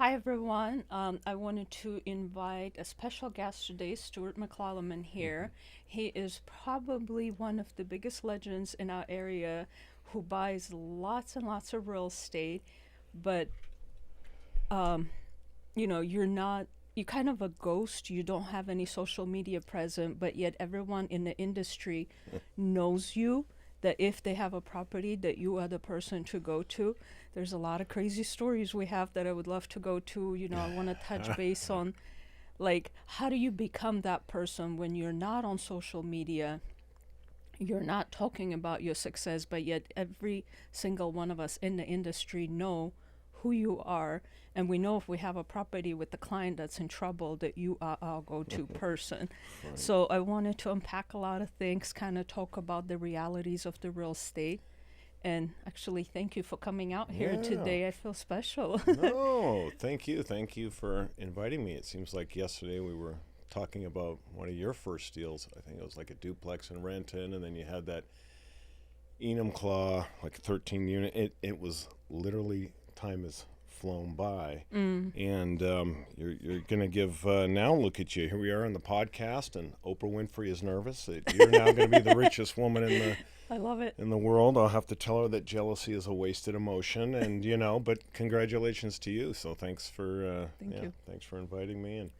Hi, everyone. I wanted to invite a special guest today, Stuart McClellan Mhm. here. He is probably one of the biggest legends in our area who buys lots and lots of real estate, but um, you're not, you're kind of a ghost. You don't have any social media present, but yet everyone in the industry knows you. That if they have a property, that you are the person to go to. There's a lot of crazy stories we have that I would love to go to. I want to touch base on, like, how do you become that person when you're not on social media? You're not talking about your success, but yet every single one of us in the industry know who you are, and we know if we have a property with the client that's in trouble that you are our go-to person. Right. So I wanted to unpack a lot of things, kind of talk about the realities of the real estate, and actually thank you for coming out here Yeah. today. I feel special. No, thank you. Thank you for inviting me. It seems like yesterday we were talking about one of your first deals. I think it was like a duplex in Renton, and then you had that Enumclaw, like a 13 unit. It was literally, time has flown by. Mm, And you're going to give, now look at you. Here we are on the podcast, and Oprah Winfrey is nervous that you're now going to be the richest woman I love it. in the world. I'll have to tell her that jealousy is a wasted emotion, and but congratulations to you. So thanks for Thank you. thanks for inviting me, and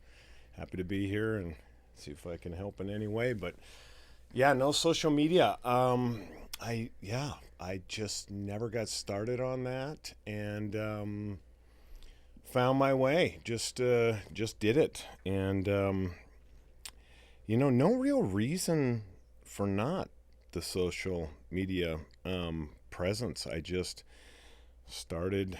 happy to be here and see if I can help in any way. But yeah, no social media. I just never got started on that, and found my way. Just did it, and no real reason for not the social media presence. I just started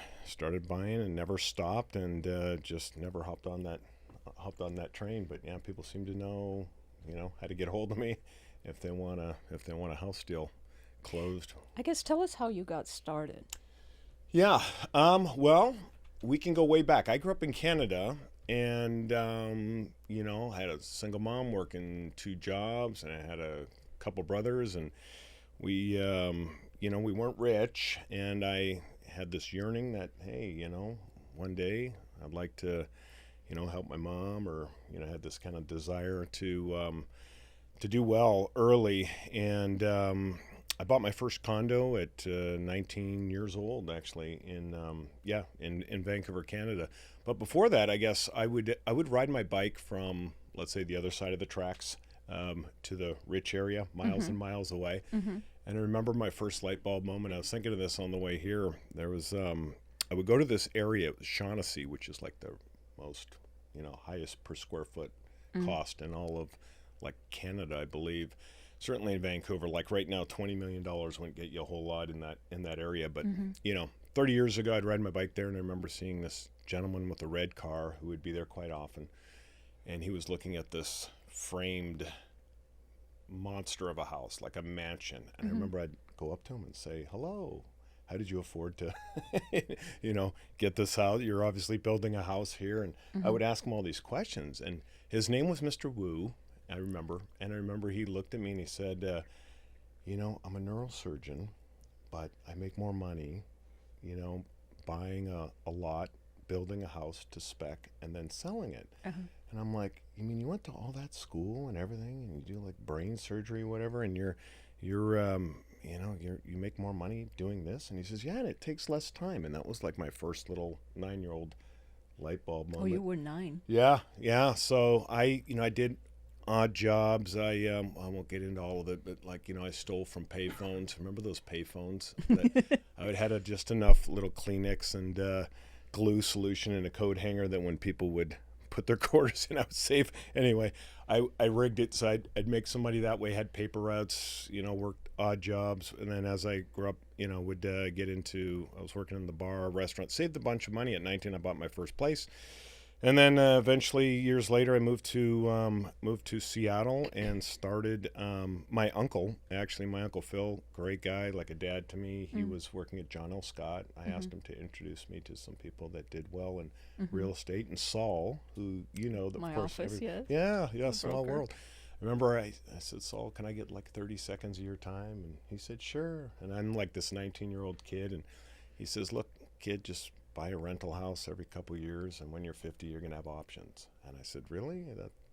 buying and never stopped, and just never hopped on that train. But yeah, people seem to know how to get hold of me if they want a house deal closed. I guess tell us how you got started. Yeah. Well, we can go way back. I grew up in Canada, and I had a single mom working two jobs, and I had a couple brothers, and we weren't rich, and I had this yearning that, hey, one day I'd like to, help my mom, or had this kind of desire to do well early, and I bought my first condo at 19 years old, actually, in Vancouver, Canada. But before that, I guess I would ride my bike from, let's say, the other side of the tracks, to the rich area, miles Mm-hmm. and miles away. Mm-hmm. And I remember my first light bulb moment. I was thinking of this on the way here. There was I would go to this area, Shaughnessy, which is like the most highest per square foot Mm. cost in all of, like, Canada, I believe. Certainly in Vancouver, like right now, $20 million wouldn't get you a whole lot in that area. But Mm-hmm. 30 years ago, I'd ride my bike there, and I remember seeing this gentleman with a red car who would be there quite often, and he was looking at this framed monster of a house, like a mansion. And I Mm-hmm. remember I'd go up to him and say, "Hello, how did you afford to, get this house? You're obviously building a house here." And I Mm-hmm. would ask him all these questions. And his name was Mr. Wu, I remember. And I remember he looked at me and he said, "I'm a neurosurgeon, but I make more money, you know, buying a lot, building a house to spec, and then selling it." Uh-huh. And I'm like, "You mean you went to all that school and everything, and you do like brain surgery, whatever, and you make more money doing this?" And he says, "Yeah, and it takes less time." And that was like my first little 9-year-old light bulb Oh, you moment. were 9. Yeah, yeah. So I did odd jobs. I won't get into all of it, but, like, I stole from payphones. Remember those payphones that I would had just enough little Kleenex and glue solution in a coat hanger that when people would put their quarters in, I was safe. Anyway, I rigged it so I'd make some money that way. Had paper routes. Worked odd jobs, and then as I grew up, would get into. I was working in the bar, restaurant. Saved a bunch of money at 19. I bought my first place, and then eventually, years later, I moved to Seattle and started. My uncle Phil, great guy, like a dad to me. He Mm. was working at John L. Scott. I Mm-hmm. asked him to introduce me to some people that did well in Mm-hmm. real estate. And Saul, who of My course, office, yes. yeah, The small broker. world. I remember I said, "Saul, can I get like 30 seconds of your time?" And he said, "Sure." And I'm like this 19-year-old kid, and he says, "Look, kid, just buy a rental house every couple years, and when you're 50, you're gonna have options. And I said, really?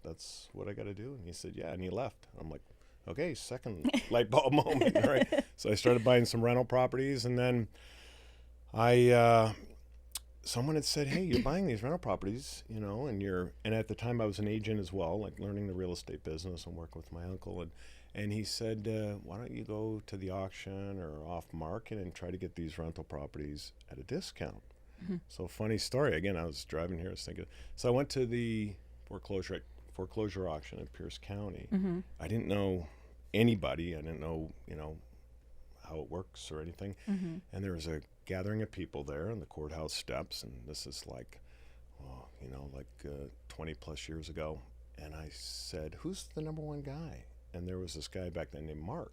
That's what I got to do? And he said, yeah. And he left. I'm like, okay, second light bulb moment, right? So I started buying some rental properties, and then someone had said, hey, you're buying these rental properties, and at the time I was an agent as well, like learning the real estate business and working with my uncle. And he said, why don't you go to the auction or off market and try to get these rental properties at a discount? So funny story. Again, I was driving here, I was thinking, so I went to the foreclosure auction in Pierce County. I didn't know anybody. I didn't know, how it works or anything. And there was a gathering of people there on the courthouse steps, and this is like 20 plus years ago. And I said, who's the number one guy? And there was this guy back then named Mark.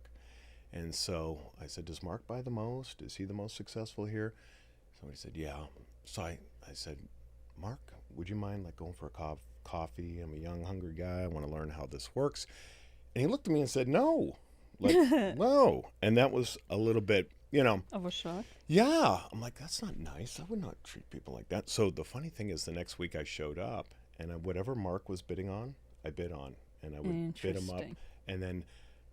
And so I said, does Mark buy the most? Is he the most successful here? Somebody said, yeah. So I said, Mark, would you mind like going for a coffee? I'm a young, hungry guy. I want to learn how this works. And he looked at me and said, no. Like, no. And that was a little bit, Of a shock. yeah. I'm like, that's not nice. I would not treat people like that. So the funny thing is the next week I showed up, and whatever Mark was bidding on, I bid on. And I would bid him up, and then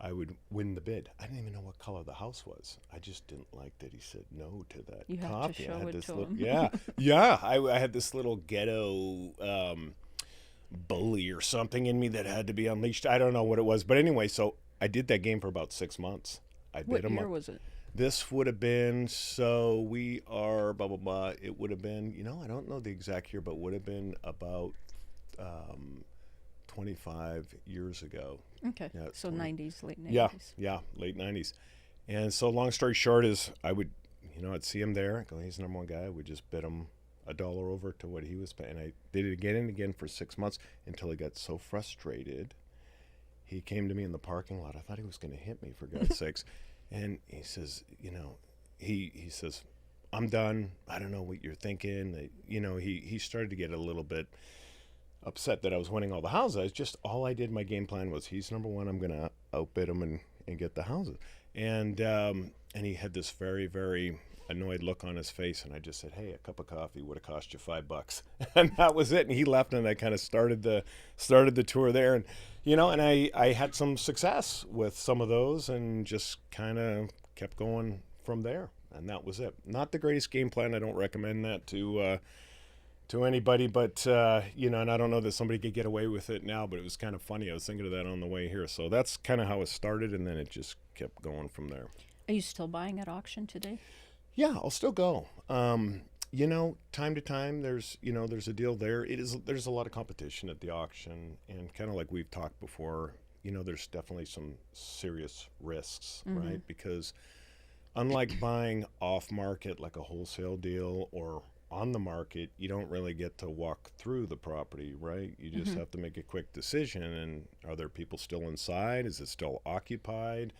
I would win the bid. I didn't even know what color the house was. I just didn't like that he said no to that You have coffee. to show I had it this to little, him. yeah. I had this little ghetto bully or something in me that had to be unleashed. I don't know what it was, but anyway, so I did that game for about 6 months. I bid What him year up. was it? This would have been, so we are blah blah blah. It would have been, I don't know the exact year, but would have been about 25 years ago. Okay. Yeah, So 90s, late 90s. Yeah, late 90s. And so long story short is I would, I'd see him there, go, he's the number one guy. I would just bid him $1 over to what he was paying. I did it again and again for 6 months until he got so frustrated. He came to me in the parking lot. I thought he was going to hit me, for God's sakes. And he says, he says, I'm done. I don't know what you're thinking. He started to get a little bit upset that I was winning all the houses. All I did, my game plan was, he's number one. I'm going to outbid him and get the houses. And he had this very, very annoyed look on his face. And I just said, hey, a cup of coffee would have cost you $5. And that was it. And he left, and I kind of started the tour there. And, and I had some success with some of those and just kind of kept going from there. And that was it. Not the greatest game plan. I don't recommend that to anybody, but and I don't know that somebody could get away with it now, but it was kind of funny. I was thinking of that on the way here. So that's kind of how it started, and then it just kept going from there. Are you still buying at auction today? Yeah, I'll still go. Time to time, there's a deal there. There's a lot of competition at the auction, and kind of like we've talked before, there's definitely some serious risks, right? Because unlike buying off market, like a wholesale deal, or on the market, you don't really get to walk through the property, right? You just have to make a quick decision. And are there people still inside? Is it still occupied?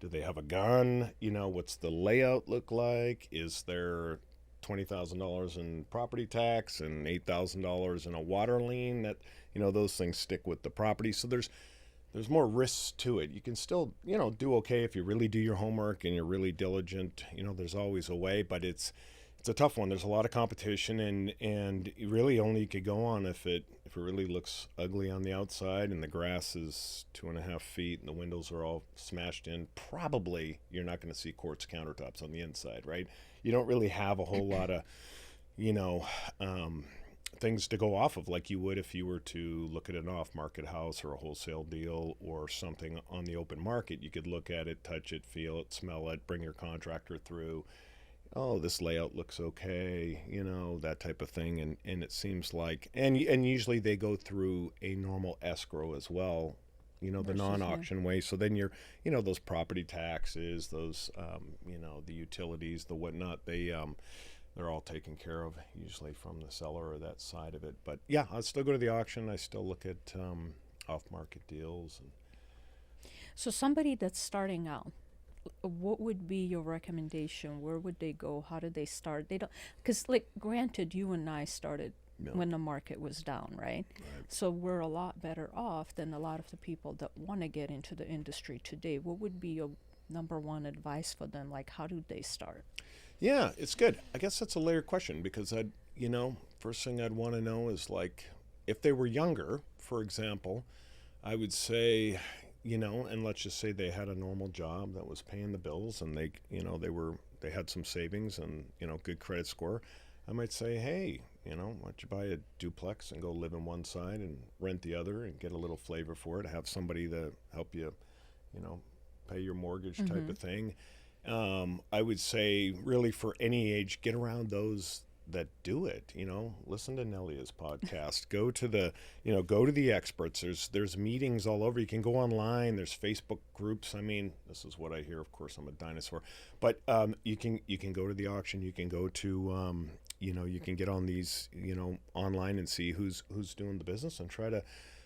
Do they have a gun? What's the layout look like? Is there $20,000 in property tax and $8,000 in a water lien? That, those things stick with the property. So there's more risks to it. You can still, do okay if you really do your homework and you're really diligent. There's always a way, but it's a tough one. There's a lot of competition, and really only you could go on if it really looks ugly on the outside and the grass is 2.5 feet and the windows are all smashed in. Probably you're not going to see quartz countertops on the inside, right? You don't really have a whole lot of, things to go off of like you would if you were to look at an off-market house or a wholesale deal or something on the open market. You could look at it, touch it, feel it, smell it, bring your contractor through. Oh, this layout looks okay, that type of thing. And it seems like, and usually they go through a normal escrow as well, the non-auction way. So then you're, those property taxes, those, the utilities, the whatnot, they're all taken care of usually from the seller or that side of it. But yeah, I still go to the auction. I still look at off-market deals. So somebody that's starting out, what would be your recommendation? Where would they go? How did they start? They don't, because granted, you and I started when the market was down, right? So we're a lot better off than a lot of the people that want to get into the industry today. What would be your number one advice for them? Like, how do they start? Yeah, it's good. I guess that's a layered question because first thing I'd want to know is like if they were younger, for example, I would say, and let's just say they had a normal job that was paying the bills and they had some savings and, good credit score. I might say, hey, why don't you buy a duplex and go live in one side and rent the other and get a little flavor for it, have somebody to help you, you know, pay your mortgage type of thing. I would say, really, for any age, get around those that do it. Listen to Nelia's podcast. Go to the experts. There's meetings all over. You can go online. There's Facebook groups. I mean, this is what I hear. Of course, I'm a dinosaur, but you can go to the auction. You can go to you can get on these online and see who's doing the business and try to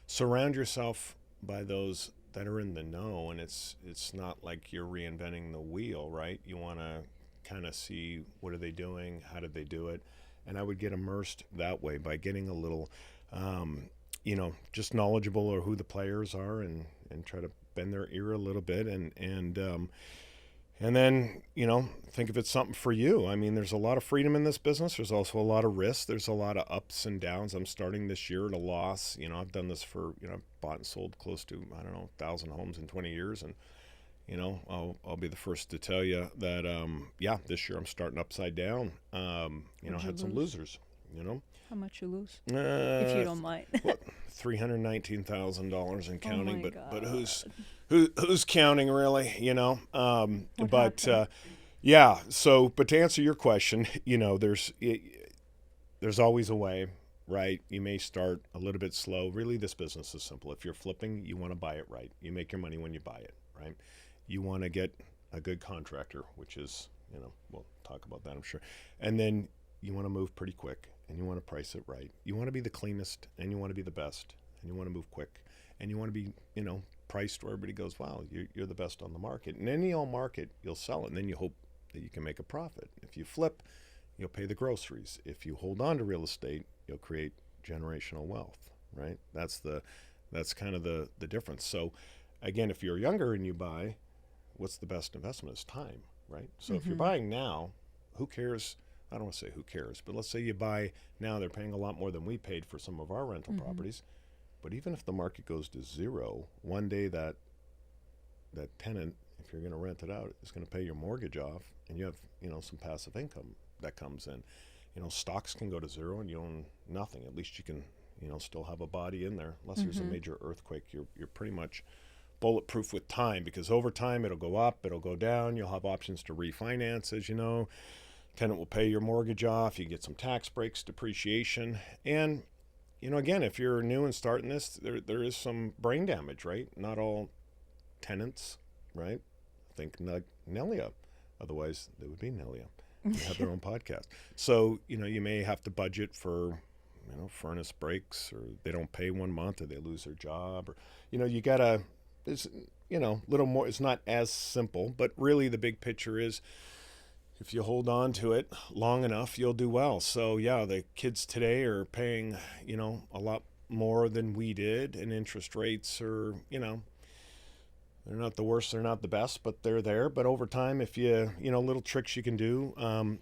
surround yourself by those that are in the know. And it's not like you're reinventing the wheel, right? You want to kind of see what are they doing, how did they do it, and I would get immersed that way by getting a little just knowledgeable or who the players are, and try to bend their ear a little bit, and then think if it's something for you. I mean, there's a lot of freedom in this business. There's also a lot of risk. There's a lot of ups and downs. I'm starting this year at a loss. I've done this for I've bought and sold close to 1,000 homes in 20 years, and I'll be the first to tell you that this year I'm starting upside down. I had some losers. How much you lose, if you don't mind? $319,000 and counting, my but God. who's counting really? What But happened? yeah. So, but to answer your question, there's always a way, right? You may start a little bit slow. Really, this business is simple. If you're flipping, you want to buy it right. You make your money when you buy it, right? You want to get a good contractor, which is, we'll talk about that, I'm sure. And then you want to move pretty quick, and you want to price it right. You want to be the cleanest, and you want to be the best, and you want to move quick, and you want to be, priced where everybody goes, wow, you're the best on the market. In any old market, you'll sell it, and then you hope that you can make a profit. If you flip, you'll pay the groceries. If you hold on to real estate, you'll create generational wealth, right? That's kind of the difference. So again, if you're younger and you buy, what's the best investment? Is time, right? So if you're buying now, who cares? I don't want to say who cares, but let's say you buy now, they're paying a lot more than we paid for some of our rental properties. But even if the market goes to zero, one day that tenant, if you're going to rent it out, is going to pay your mortgage off, and you have some passive income that comes in. Stocks can go to zero and you own nothing. At least you can still have a body in there. Unless there's a major earthquake, you're pretty much bulletproof with time, because over time it'll go up, it'll go down. You'll have options to refinance, as you know. Tenant will pay your mortgage off. You get some tax breaks, depreciation, and again, if you're new and starting this, there is some brain damage, right? Not all tenants, right? Think Nelia, otherwise they would be Nelia. They have their own podcast. So you may have to budget for furnace breaks, or they don't pay 1 month, or they lose their job, or you gotta. It's little more. It's not as simple, but really the big picture is, if you hold on to it long enough, you'll do well. So yeah, the kids today are paying, a lot more than we did, and interest rates are, they're not the worst, they're not the best, but they're there. But over time, if you, little tricks you can do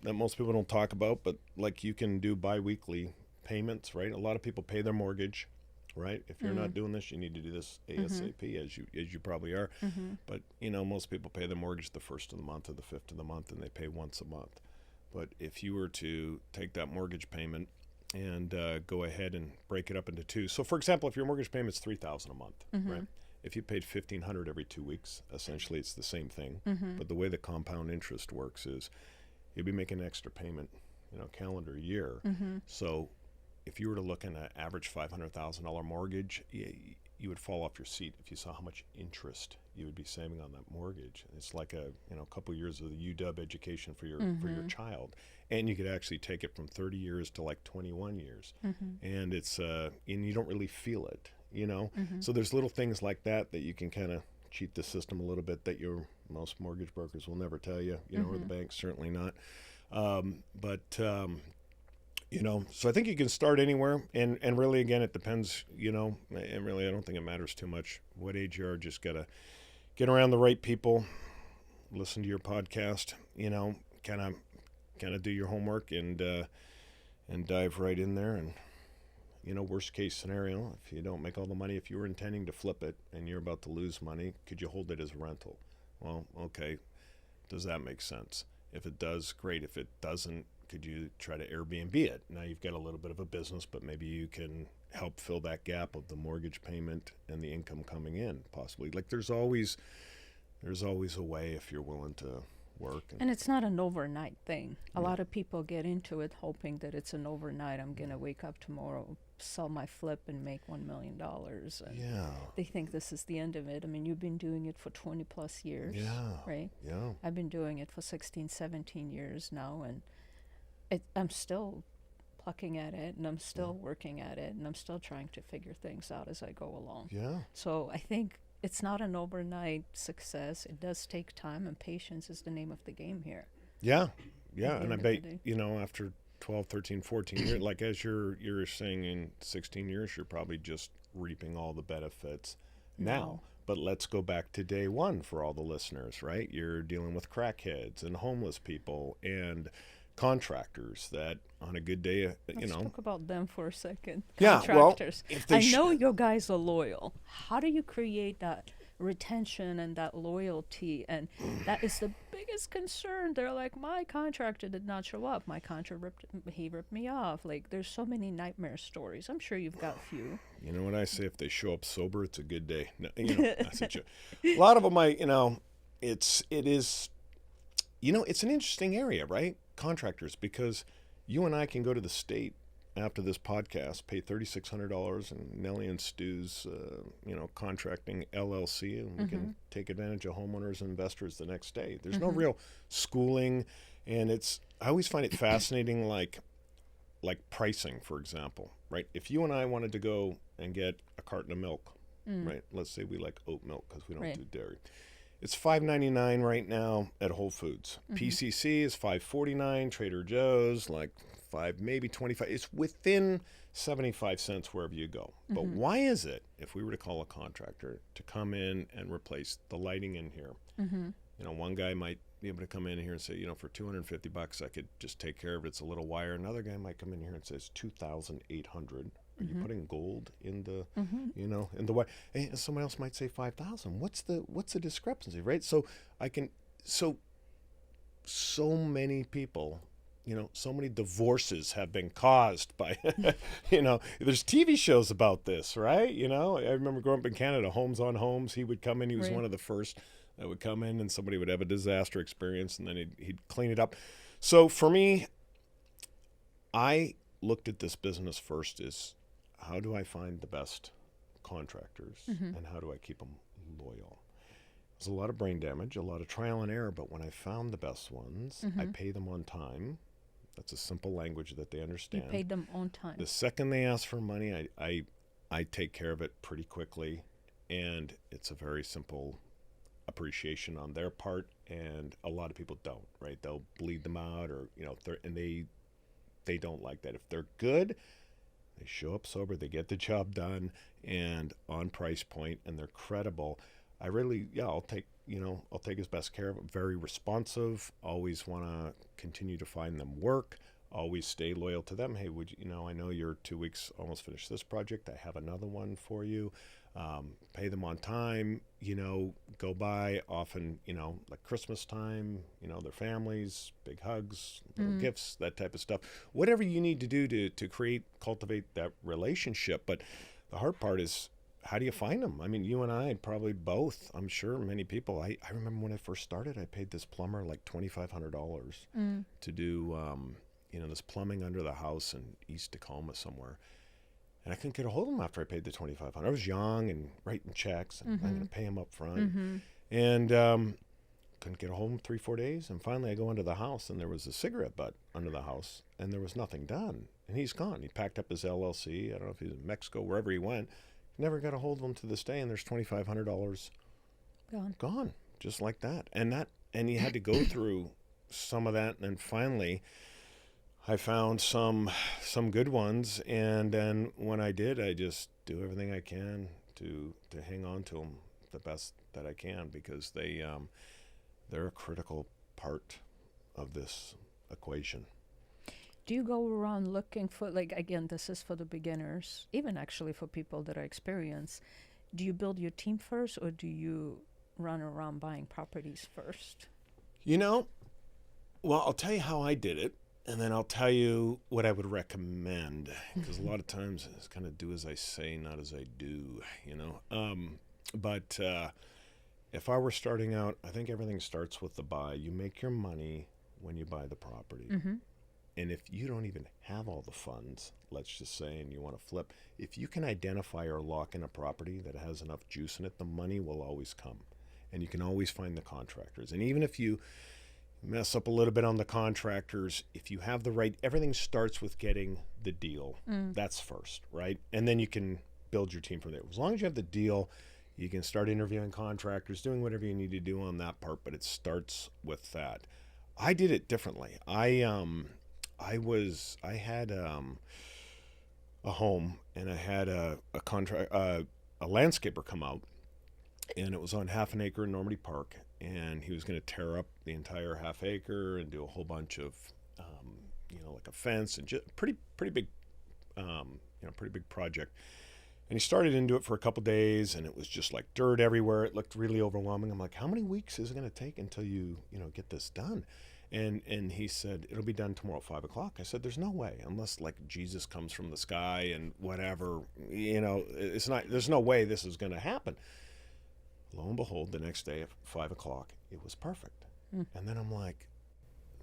that most people don't talk about, but like you can do biweekly payments, right? A lot of people pay their mortgage, right? If you're not doing this, you need to do this ASAP, as you probably are. But most people pay their mortgage the 1st of the month or the 5th of the month, and they pay once a month. But if you were to take that mortgage payment and go ahead and break it up into two. So for example, if your mortgage payment's $3,000 a month, right? If you paid $1,500 every 2 weeks, essentially it's the same thing. But the way the compound interest works is you'll be making an extra payment, calendar year. So if you were to look at an average $500,000 mortgage, you would fall off your seat if you saw how much interest you would be saving on that mortgage. It's like a couple years of the UW education for your child, and you could actually take it from 30 years to like 21 years, and it's and you don't really feel it, So there's little things like that you can kind of cheat the system a little bit that most mortgage brokers will never tell you, or the banks certainly not. So I think you can start anywhere, and really, again, it depends, and really I don't think it matters too much what age you are. Just got to get around the right people, listen to your podcast, kind of kind of do your homework and dive right in there. And worst case scenario, if you don't make all the money, if you were intending to flip it and you're about to lose money, could you hold it as rental? Well, okay, does that make sense? If it does, great. If it doesn't, could you try to Airbnb it? Now you've got a little bit of a business, but maybe you can help fill that gap of the mortgage payment and the income coming in, possibly. Like there's always a way if you're willing to work. And it's not an overnight thing. A lot of people get into it hoping that it's an overnight. I'm going to wake up tomorrow, sell my flip, and make $1 million. And Yeah. they think this is the end of it. I mean, you've been doing it for 20 plus years, Yeah. right? Yeah. I've been doing it for 16, 17 years now, and I'm still plucking at it, and I'm still working at it, and I'm still trying to figure things out as I go along. Yeah. So I think it's not an overnight success. It does take time, and patience is the name of the game here. Yeah. Yeah. At the And I end of the bet, day. after 12, 13, 14 years, like as you're saying in 16 years, you're probably just reaping all the benefits now. No. But let's go back to day one for all the listeners, right? You're dealing with crackheads and homeless people and contractors that on a good day, Let's talk about them for a second. Yeah, well, Contractors. if they I know your guys are loyal. How do you create that retention and that loyalty? And that is the biggest concern. They're like, my contractor did not show up. My contractor ripped me off. Like, there's so many nightmare stories. I'm sure you've got a few. You know what I say? If they show up sober, it's a good day. No, that's a joke. A lot of them, it's an interesting area, right? Contractors, because you and I can go to the state after this podcast, pay $3,600 in Nellie and Stu's, contracting LLC, and we can take advantage of homeowners and investors the next day. There's no real schooling, and I always find it fascinating, like pricing, for example, right? If you and I wanted to go and get a carton of milk, right? Let's say we like oat milk because we don't do dairy. It's $5.99 right now at Whole Foods. PCC is $5.49. Trader Joe's like $5, maybe $25. It's within 75 cents wherever you go. But why is it, if we were to call a contractor to come in and replace the lighting in here? One guy might be able to come in here and say, for $250, I could just take care of it. It's a little wire. Another guy might come in here and says $2,800. Are you putting gold in the, in the wire? And someone else might say $5,000. What's the discrepancy, right? So so many people, so many divorces have been caused by, there's TV shows about this, right? I remember growing up in Canada, Homes on Homes. He would come in. He was one of the first that would come in, and somebody would have a disaster experience, and then he'd clean it up. So for me, I looked at this business first as, how do I find the best contractors and how do I keep them loyal? There's a lot of brain damage, a lot of trial and error, but when I found the best ones, I pay them on time. That's a simple language that they understand. You paid them on time. The second they ask for money, I take care of it pretty quickly, and it's a very simple appreciation on their part, and a lot of people don't, right? They'll bleed them out, or they don't like that. If they're good, they show up sober, they get the job done and on price point, and they're credible. I'll take his best care of them. Very responsive, always want to continue to find them work, always stay loyal to them. Hey, I know you're 2 weeks almost finished this project. I have another one for you. Pay them on time, go by often, like Christmas time, their families, big hugs, little gifts, that type of stuff. Whatever you need to do to cultivate that relationship. But the hard part is, how do you find them? I mean, you and I probably both, I'm sure many people. I remember when I first started, I paid this plumber like $2,500 to do, this plumbing under the house in East Tacoma somewhere. And I couldn't get a hold of him after I paid the $2,500. I was young and writing checks, and I'm going to pay him up front. And couldn't get a hold of him 3-4 days. And finally I go into the house, and there was a cigarette butt under the house, and there was nothing done. And he's gone. He packed up his LLC. I don't know if he's in Mexico, wherever he went. Never got a hold of him to this day, and there's $2,500 gone, just like that. And he had to go through some of that, and then finally I found some good ones, and then when I did, I just do everything I can to hang on to them the best that I can, because they're a critical part of this equation. Do you go around looking for, like, again, this is for the beginners, even actually for people that are experienced. Do you build your team first, or do you run around buying properties first? You know, well, I'll tell you how I did it, and then I'll tell you what I would recommend. Because a lot of times it's kind of do as I say, not as I do, you know. But if I were starting out, I think everything starts with the buy. You make your money when you buy the property. Mm-hmm. And if you don't even have all the funds, let's just say, and you want to flip, if you can identify or lock in a property that has enough juice in it, the money will always come. And you can always find the contractors. And even if you mess up a little bit on the contractors, if you have the right, everything starts with getting the deal. That's first, right? And then you can build your team from there. As long as you have the deal, you can start interviewing contractors, doing whatever you need to do on that part, but it starts with that. I did it differently. I had a home, and I had a landscaper come out, and it was on half an acre in Normandy Park, and he was going to tear up the entire half acre and do a whole bunch of, like a fence and just pretty big, pretty big project. And he started into it for a couple days, and it was just like dirt everywhere. It looked really overwhelming. I'm like, how many weeks is it going to take until you get this done? And he said, it'll be done tomorrow at 5 o'clock. I said, there's no way, unless like Jesus comes from the sky and whatever, there's no way this is going to happen. Lo and behold, the next day at 5 o'clock, it was perfect. And then I'm like,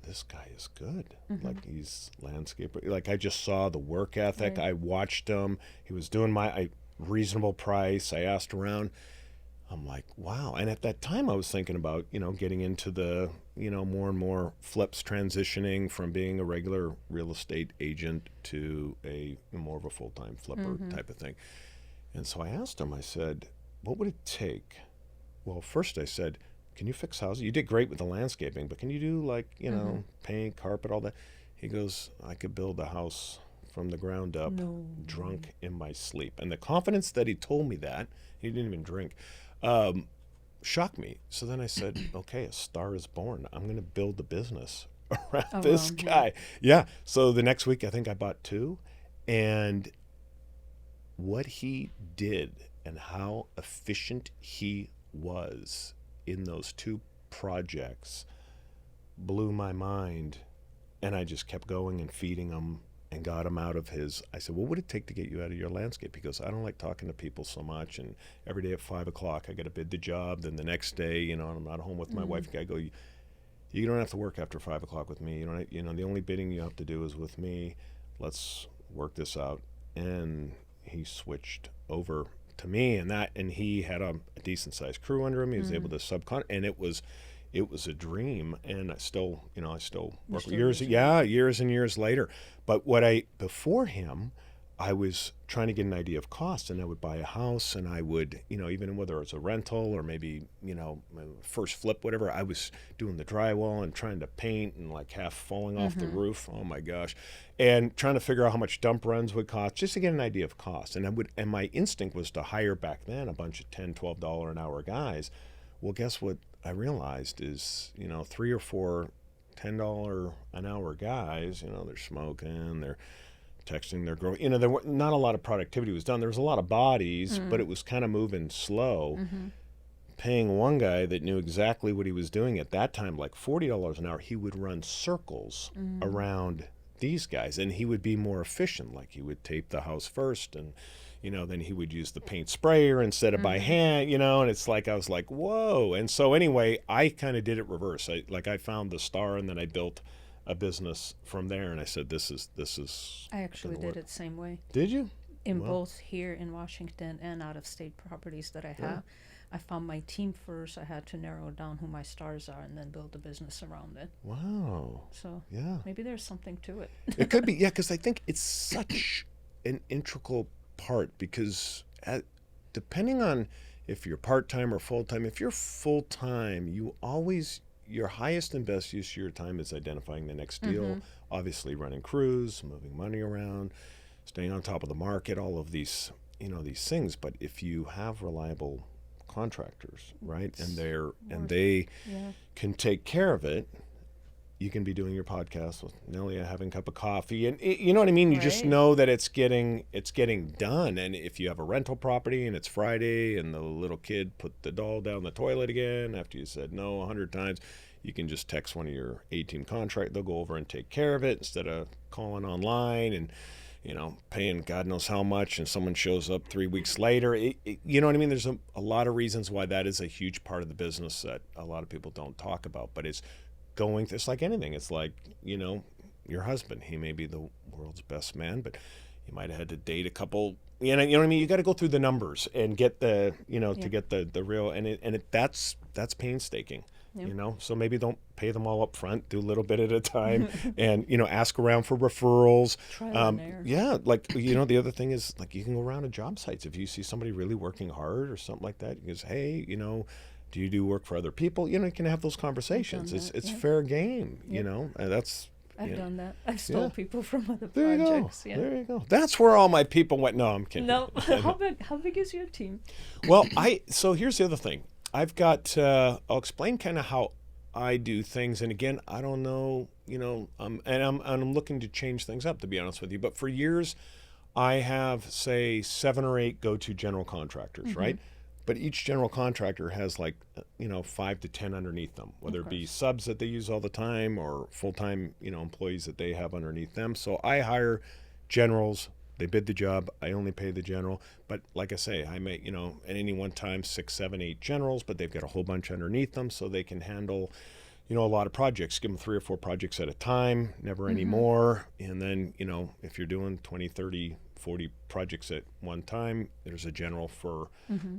this guy is good. Like, he's landscaper. Like, I just saw the work ethic. Right. I watched him. He was doing my reasonable price. I asked around. I'm like, wow. And at that time, I was thinking about, getting into the, more and more flips, transitioning from being a regular real estate agent to a more of a full-time flipper type of thing. And so I asked him, I said, what would it take? Well, first I said, can you fix houses? You did great with the landscaping, but can you do paint, carpet, all that? He goes, I could build a house from the ground up, drunk in my sleep. And the confidence that he told me that, he didn't even drink, shocked me. So then I said, okay, a star is born. I'm going to build a business around this guy. Yeah. So the next week, I think I bought 2. And what he did and how efficient he was in those 2 projects blew my mind. And I just kept going and feeding him and got him out of his. I said, what would it take to get you out of your landscape? He goes, I don't like talking to people so much. And every day at 5 o'clock, I got to bid the job. Then the next day, I'm not home with my wife. I go, you don't have to work after 5 o'clock with me. The only bidding you have to do is with me. Let's work this out. And he switched over to me, and he had a decent sized crew under him. He was able to and it was a dream. And I still work years and years later. But before him, I was trying to get an idea of cost, and I would buy a house, and I would, even whether it's a rental or maybe, my first flip, whatever, I was doing the drywall and trying to paint and like half falling off the roof. Oh my gosh. And trying to figure out how much dump runs would cost just to get an idea of cost. And my instinct was to hire back then a bunch of $10, $12 an hour guys. Well, guess what I realized is, 3 or 4 $10 an hour guys, they're smoking, they're texting their girl. There were not a lot of productivity was done. There was a lot of bodies, but it was kind of moving slow. Paying one guy that knew exactly what he was doing at that time, like $40 an hour, he would run circles around these guys, and he would be more efficient. Like, he would tape the house first, and then he would use the paint sprayer instead of by hand, and it's like, I was like, whoa. And so anyway, I kind of did it reverse. I found the star, and then I built a business from there, and I said, this is I actually did it the same way. Did you? In both here in Washington and out of state properties that I have. I found my team first. I had to narrow down who my stars are and then build a business around it. Wow. So yeah, maybe there's something to it. It could be, yeah, because I think it's such an integral part, because depending on if you're part-time or full-time, if you're full-time, your highest and best use of your time is identifying the next deal, obviously running crews, moving money around, staying on top of the market, all of these, these things. But if you have reliable contractors, right, and they can take care of it, you can be doing your podcast with Nelia, having a cup of coffee, and you know what I mean. You just Right. know that it's getting done. And if you have a rental property and it's Friday, and the little kid put the doll down the toilet again after you said no 100 times, you can just text one of your A-team contract. They'll go over and take care of it instead of calling online and paying God knows how much, and someone shows up 3 weeks later. You know what I mean? There's a lot of reasons why that is a huge part of the business that a lot of people don't talk about, but it's like anything. It's like, your husband, he may be the world's best man, but you might have had to date a couple, you know what I mean? You got to go through the numbers and get to get the real, that's painstaking. Yep. So maybe don't pay them all up front, do a little bit at a time, and ask around for referrals. Trial and error. Yeah, like the other thing is, like, you can go around to job sites if you see somebody really working hard or something like that. You can say, hey, do you do work for other people? You can have those conversations. I've done It's that, yeah. fair game. Yep. And that's I've done that. I've stole Yeah. people from other there you projects. go. Yeah. There you go. That's where all my people went. No, I'm kidding. No. How big is your team? Well, so here's the other thing. I've got. I'll explain kind of how I do things, and again, I don't know. And I'm looking to change things up, to be honest with you. But for years, I have, say, 7 or 8 go-to general contractors, right? But each general contractor has 5 to 10 underneath them, whether it be subs that they use all the time or full-time, employees that they have underneath them. So I hire generals. They bid the job. I only pay the general. But like I say, I may, at any one time, 6, 7, 8 generals, but they've got a whole bunch underneath them, so they can handle, a lot of projects. Give them 3 or 4 projects at a time, never any more. And then, if you're doing 20, 30, 40 projects at one time, there's a general for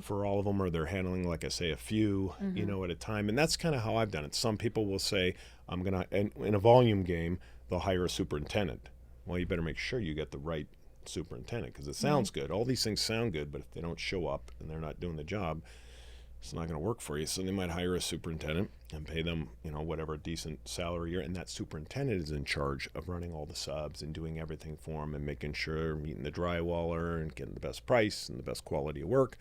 all of them, or they're handling, like I say, a few, at a time. And that's kind of how I've done it. Some people will say, I'm going to, in a volume game, they'll hire a superintendent. Well, you better make sure you get the right superintendent, because it sounds good. All these things sound good, but if they don't show up and they're not doing the job, it's not going to work for you. So they might hire a superintendent and pay them, whatever decent salary a year, and that superintendent is in charge of running all the subs and doing everything for them and making sure, meeting the drywaller and getting the best price and the best quality of work.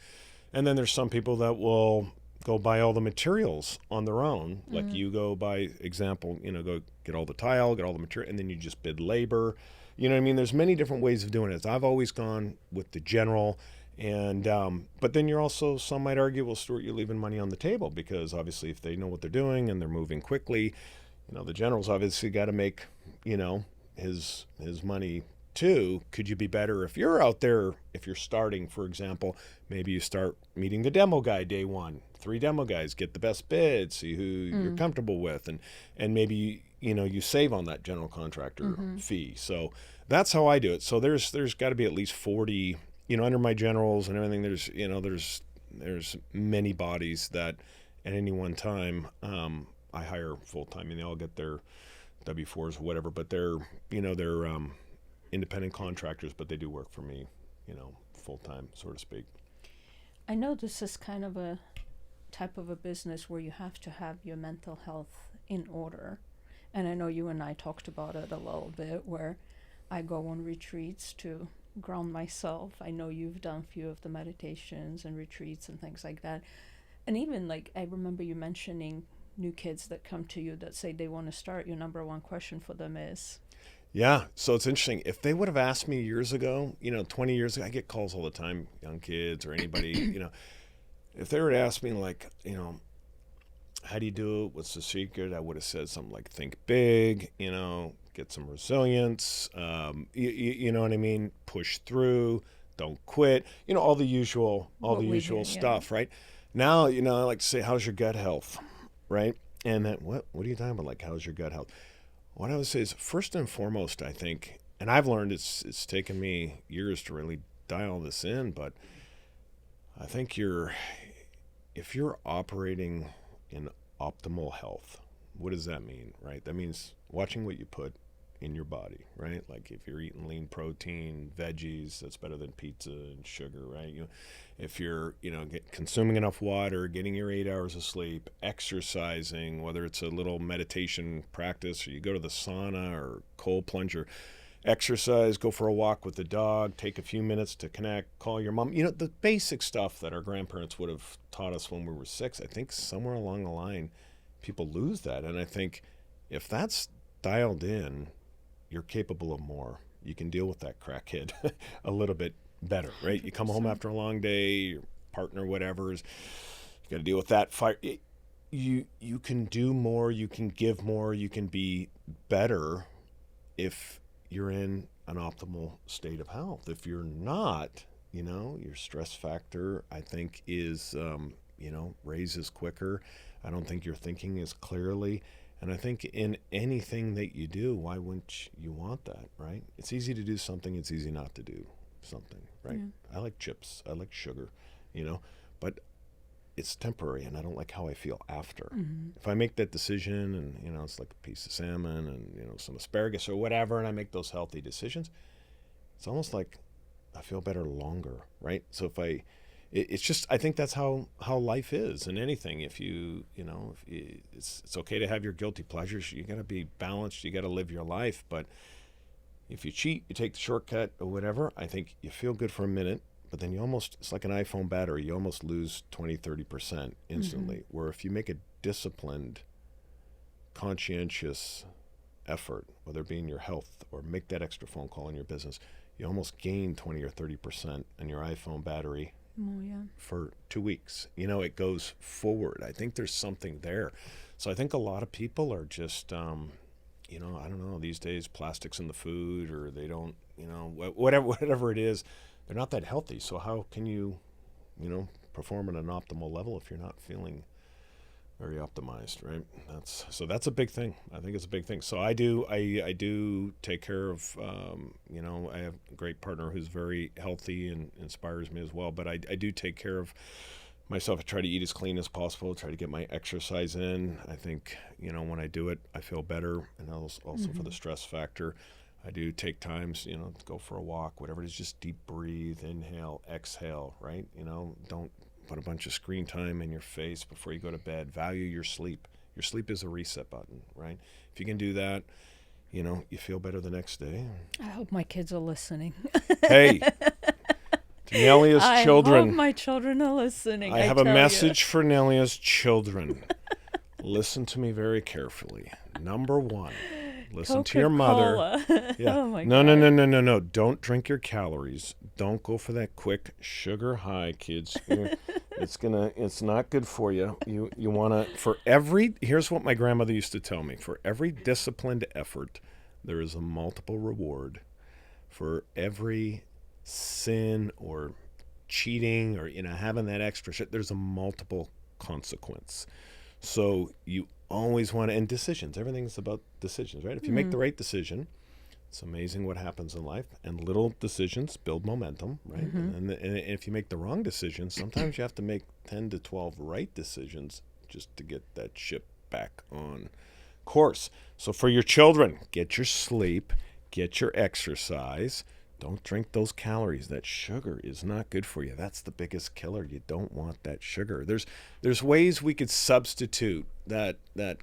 And then there's some people that will go buy all the materials on their own. Like you go by example, go get all the tile, get all the material, and then you just bid labor. You know what I mean? There's many different ways of doing it. I've always gone with the general, and but then you're also, some might argue, well, Stuart, you're leaving money on the table, because obviously if they know what they're doing and they're moving quickly, the general's obviously got to make, his money too. Could you be better if you're out there, if you're starting, for example, maybe you start meeting the demo guy day one, 3 demo guys, get the best bid, see who you're comfortable with, and maybe you save on that general contractor fee. So that's how I do it. So there's got to be at least 40, under my generals and everything. There's many bodies that at any one time I hire full time, and they all get their W-4s or whatever, but they're independent contractors, but they do work for me, full time, so to speak. I know this is kind of a type of a business where you have to have your mental health in order. And I know you and I talked about it a little bit, where I go on retreats to ground myself. I know you've done a few of the meditations and retreats and things like that. And even I remember you mentioning new kids that come to you that say they want to start. Your number one question for them is? Yeah, so it's interesting. If they would have asked me years ago, 20 years ago, I get calls all the time, young kids or anybody, if they were to ask me how do you do it? What's the secret? I would have said something like, think big, get some resilience, you know what I mean? Push through, don't quit, all the usual stuff, right? Now, I like to say, how's your gut health, right? And then, what are you talking about? Like, how's your gut health? What I would say is, first and foremost, I think, and I've learned it's taken me years to really dial this in, but I think if you're operating in optimal health, what does that mean, right? That means watching what you put in your body, right? Like if you're eating lean protein, veggies, that's better than pizza and sugar, right? If you're, consuming enough water, getting your 8 hours of sleep, exercising, whether it's a little meditation practice, or you go to the sauna or cold plunger, exercise, go for a walk with the dog, take a few minutes to connect, call your mom, the basic stuff that our grandparents would have taught us when we were 6. I think somewhere along the line, people lose that. And I think If that's dialed in, you're capable of more. You can deal with that crackhead a little bit better, right? You come home 100%. after a long day, your partner, whatever, you got to deal with that fire. You can do more, you can give more, you can be better if you're in an optimal state of health. If you're not, your stress factor, I think, is, raises quicker. I don't think you're thinking as clearly. And I think in anything that you do, why wouldn't you want that, right? It's easy to do something, it's easy not to do something, right? Yeah. I like chips, I like sugar, but it's temporary and I don't like how I feel after. If I make that decision and, it's like a piece of salmon and, some asparagus or whatever, and I make those healthy decisions, it's almost like I feel better longer, right? So it's just, I think that's how life is in anything. If it's okay to have your guilty pleasures. You got to be balanced. You got to live your life. But if you cheat, you take the shortcut or whatever, I think you feel good for a minute, but then it's like an iPhone battery. You almost lose 20, 30% instantly. Where if you make a disciplined, conscientious effort, whether it be in your health or make that extra phone call in your business, you almost gain 20 or 30% in your iPhone battery Oh, yeah. for 2 weeks. It goes forward. I think there's something there. So I think a lot of people are just, I don't know, these days, plastics in the food, or they don't, whatever it is, they're not that healthy. So how can you, perform at an optimal level if you're not feeling very optimized, right? That's a big thing. I think it's a big thing. So I do take care of, I have a great partner who's very healthy and inspires me as well. But I do take care of myself. I try to eat as clean as possible. Try to get my exercise in. I think when I do it, I feel better, and also for the stress factor. I do take times, to go for a walk, whatever it is. Just deep breathe, inhale, exhale, right? Don't put a bunch of screen time in your face before you go to bed. Value your sleep. Your sleep is a reset button, right? If you can do that, you feel better the next day. I hope my kids are listening. Hey, to Nelia's I children, hope my children are listening. I have a tell message for Nelia's children. Listen to me very carefully. Number one, listen to your mother. Coca-Cola. Yeah. Oh my No, God. no. Don't drink your calories. Don't go for that quick sugar high, kids. It's not good for you. You want to, here's what my grandmother used to tell me. For every disciplined effort, there is a multiple reward. For every sin or cheating or, having that extra shit, there's a multiple consequence. So you always want to, and decisions, everything's about decisions, right? If you make the right decision, it's amazing what happens in life. And little decisions build momentum, right? And if you make the wrong decisions, sometimes you have to make 10 to 12 right decisions just to get that ship back on course. So for your children, get your sleep, get your exercise. Don't drink those calories. That sugar is not good for you. That's the biggest killer. You don't want that sugar. There's ways we could substitute that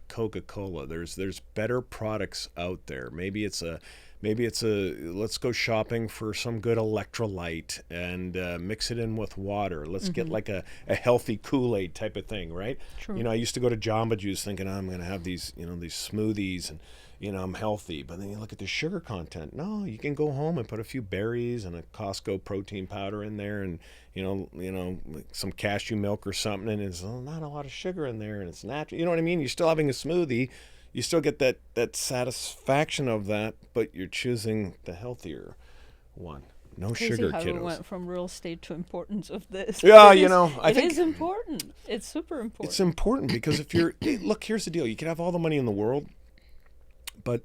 Coca-Cola. There's better products out there. Maybe it's a let's go shopping for some good electrolyte and mix it in with water. Let's get like a healthy Kool-Aid type of thing, right? True. I used to go to Jamba Juice thinking, I'm going to have these, these smoothies and I'm healthy. But then you look at the sugar content. No, you can go home and put a few berries and a Costco protein powder in there, and like some cashew milk or something, and it's not a lot of sugar in there, and it's natural. You know what I mean? You're still having a smoothie. You still get that satisfaction of that, but you're choosing the healthier one. No Crazy sugar, how we kiddos. went from real estate to importance of this. Yeah, It is- I it think is important. It's super important. it's important because if you're look, here's the deal. You can have all the money in the world, but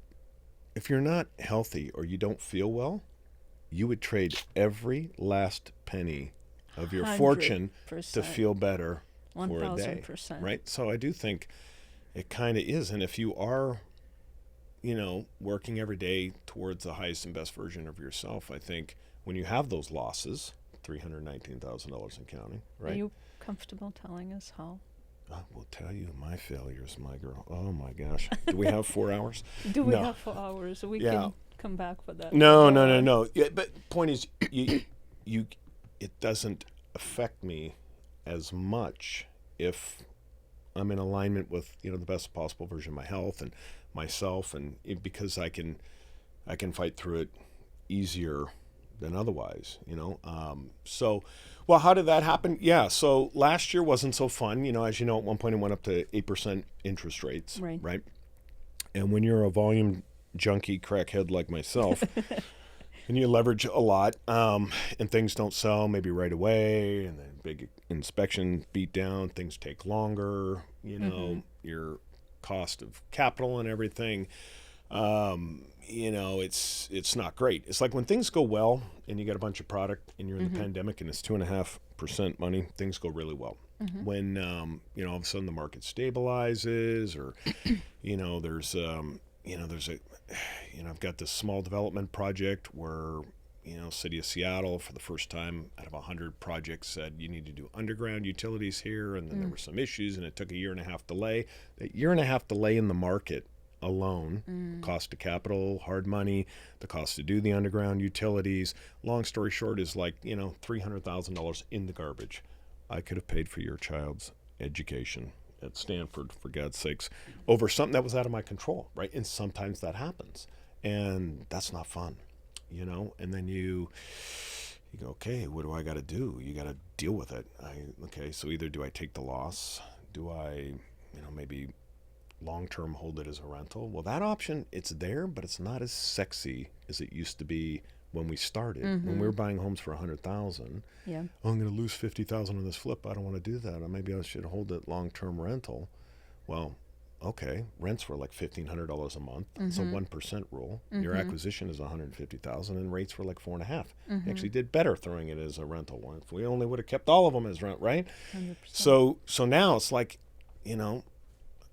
if you're not healthy or you don't feel well, you would trade every last penny of your fortune to 100%. feel better for a day, 1000%. right? So I do think it kind of is. And if you are, working every day towards the highest and best version of yourself, I think when you have those losses, $319,000 in counting, Are right? you comfortable telling us how? I will tell you my failures, my girl. Oh my gosh. Do we have 4 hours? Do we No. have 4 hours? We Yeah. can come back for that. No. Yeah, but point is, it doesn't affect me as much if I'm in alignment with the best possible version of my health and myself, and because I can fight through it easier than otherwise, So, well, how did that happen? Yeah, so last year wasn't so fun. As you know, at one point it went up to 8% interest rates, right? And when you're a volume junkie crackhead like myself, and you leverage a lot, and things don't sell maybe right away, and then big inspection beat down, things take longer, your cost of capital and everything, it's not great. It's like when things go well and you get a bunch of product and you're in the pandemic and it's 2.5% money, things go really well. When, all of a sudden the market stabilizes, or, I've got this small development project where, City of Seattle, for the first time out of 100 projects, said you need to do underground utilities here, and then there were some issues, and it took a 1.5 year delay. That 1.5 year delay in the market alone, cost of capital, hard money, the cost to do the underground utilities. Long story short is like, $300,000 in the garbage. I could have paid for your child's education at Stanford, for God's sakes, over something that was out of my control, right? And sometimes that happens, and that's not fun, And then you go, okay, what do I got to do? You got to deal with it. So either do I take the loss? Do I, maybe long-term hold it as a rental? Well, that option, it's there, but it's not as sexy as it used to be when we started. When we were buying homes for $100,000. Yeah. Oh, I'm going to lose $50,000 on this flip. I don't want to do that. Or maybe I should hold it long-term rental. Well, okay, rents were like $1,500 a month. It's a 1% rule. Your acquisition is $150,000, and rates were like 4.5. You actually did better throwing it as a rental. If we only would have kept all of them as rent, right? 100%. So now it's like,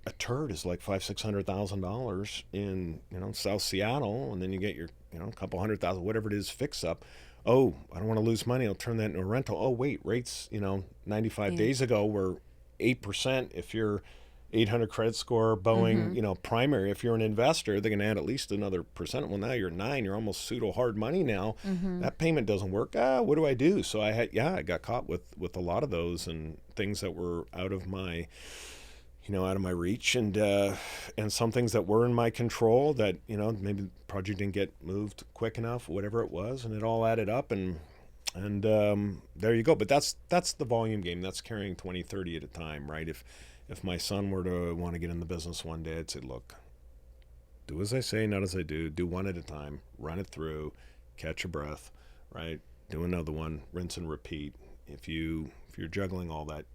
a turd is like $500,000-$600,000 in South Seattle, and then you get your a couple $100,000, whatever it is, fix up. Oh, I don't want to lose money. I'll turn that into a rental. Oh, wait, rates 95 days ago were 8%. If you're 800 credit score, Boeing, primary. If you're an investor, they're going to add at least another percent. Well, now you're 9. You're almost pseudo hard money now. That payment doesn't work. What do I do? So I got caught with a lot of those and things that were out of my reach, and some things that were in my control that, maybe the project didn't get moved quick enough, whatever it was, and it all added up, and there you go. But that's the volume game. That's carrying 20, 30 at a time, right? If my son were to want to get in the business one day, I'd say, look, do as I say, not as I do. Do one at a time, run it through, catch your breath, right? Do another one, rinse and repeat. If you're juggling all that,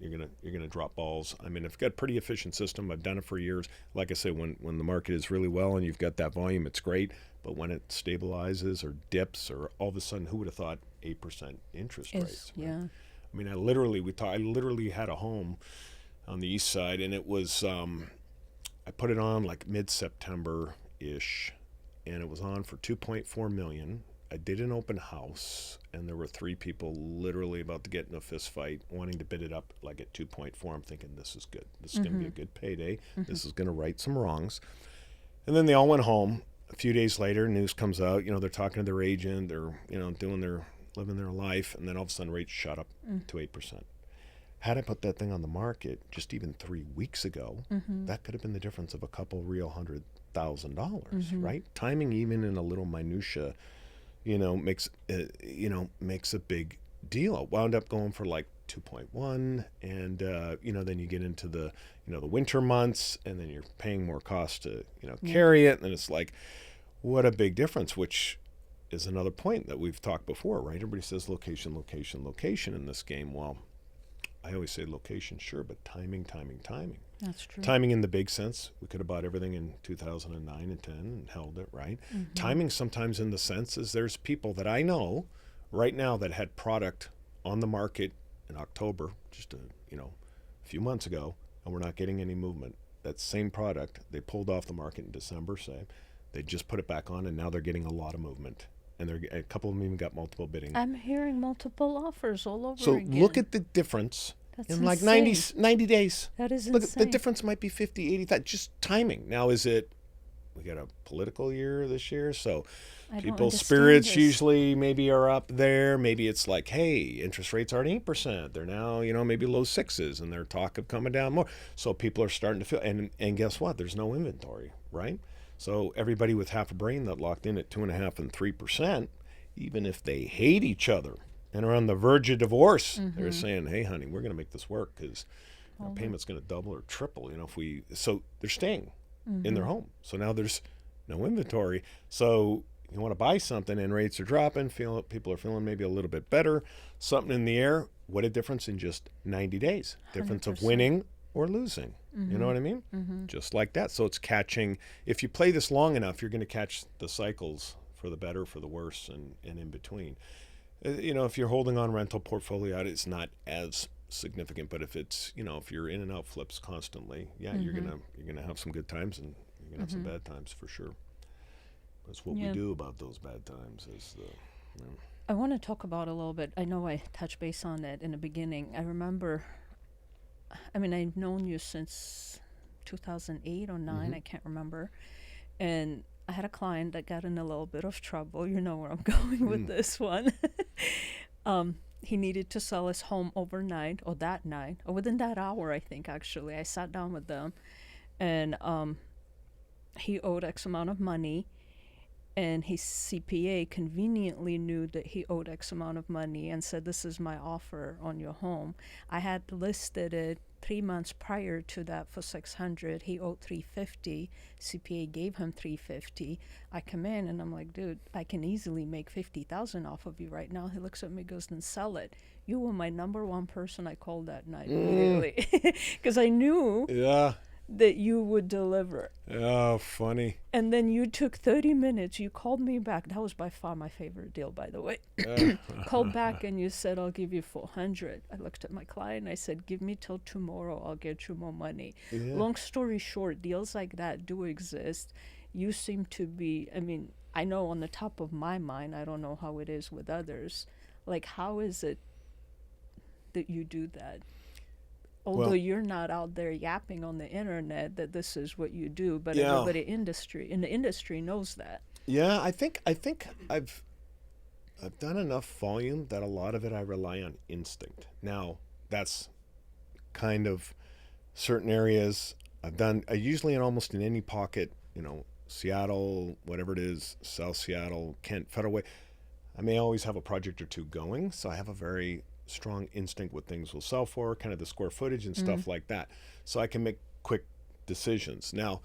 you're gonna drop balls. I mean, I've got a pretty efficient system. I've done it for years. Like I say, when the market is really well and you've got that volume, it's great. But when it stabilizes or dips, or all of a sudden, who would have thought 8% interest rates? Right? Yeah. I mean, I literally had a home on the east side, and it was I put it on like mid-September ish, and it was on for $2.4 million. I did an open house, and there were 3 people literally about to get in a fist fight, wanting to bid it up like at 2.4. I'm thinking, this is good. This is going to be a good payday. This is going to right some wrongs. And then they all went home. A few days later, news comes out. They're talking to their agent. They're living their life, and then all of a sudden, rates shot up to 8%. Had I put that thing on the market just even 3 weeks ago, that could have been the difference of a couple real $100,000, right? Timing, even in a little minutia, makes a big deal. It wound up going for like 2.1, and then you get into the the winter months, and then you're paying more cost to carry it, and then it's like, what a big difference. Which is another point that we've talked before, right? Everybody says location, location, location in this game. Well, I always say location, sure, but timing. That's true. Timing in the big sense, we could have bought everything in 2009 and 10 and held it, right? Timing sometimes in the sense is there's people that I know right now that had product on the market in October, just a few months ago, and we're not getting any movement. That same product, they pulled off the market in December, say. They just put it back on, and now they're getting a lot of movement. And a couple of them even got multiple bidding. I'm hearing multiple offers all over so again. Look at the difference. That's in like insane. 90 days. That is Look, insane. the difference might be 50, 80, just timing. Now, is it we got a political year this year, so I don't people's understand spirits this. usually maybe are up there. Maybe it's like, hey, interest rates aren't 8%. They're now, maybe low sixes, and their talk of coming down more. So people are starting to feel, and guess what? There's no inventory, right? So everybody with half a brain that locked in at 2.5% and 3%, even if they hate each other and are on the verge of divorce, they're saying, hey, honey, we're going to make this work because our payment's going to double or triple. So they're staying in their home. So now there's no inventory. So you want to buy something and rates are dropping, people are feeling maybe a little bit better, something in the air. What a difference in just 90 days. Difference of 100%. winning or losing. You know what I mean? Just like that. So it's catching, if you play this long enough, you're going to catch the cycles for the better, for the worse, and in between. If you're holding on rental portfolio out, it's not as significant, but if it's, if you're in and out flips constantly, you're gonna have some good times and you're gonna have some bad times for sure. That's what we do about those bad times. I want to talk about a little bit. I know I touched base on it in the beginning. I remember, I've known you since 2008 or 9, I can't remember. And I had a client that got in a little bit of trouble. You know where I'm going with this one. He needed to sell his home overnight, or that night, or within that hour, I think, actually. I sat down with them, and he owed X amount of money, and his CPA conveniently knew that he owed X amount of money and said, this is my offer on your home. I had listed it 3 months prior to that for $600. He owed $350. CPA gave him $350. I come in and I'm like, dude, I can easily make $50,000 off of you right now. He looks at me, goes, then sell it. You were my number one person I called that night immediately, because I knew that you would deliver. Oh, funny. And then you took 30 minutes. You called me back. That was by far my favorite deal, by the way. Called back and you said, I'll give you $400. I looked at my client. I said, give me till tomorrow. I'll get you more money. Long story short, deals like that do exist. You seem to be, I know on the top of my mind, I don't know how it is with others. Like, how is it that you do that? Although you're not out there yapping on the internet that this is what you do, but everybody in the industry knows that. Yeah, I think I've done enough volume that a lot of it I rely on instinct. Now, that's kind of certain areas I usually almost in any pocket, Seattle, whatever it is, South Seattle, Kent, Federal Way, I may always have a project or two going, so I have a very strong instinct what things will sell for, kind of the square footage and stuff like that. So I can make quick decisions. Now,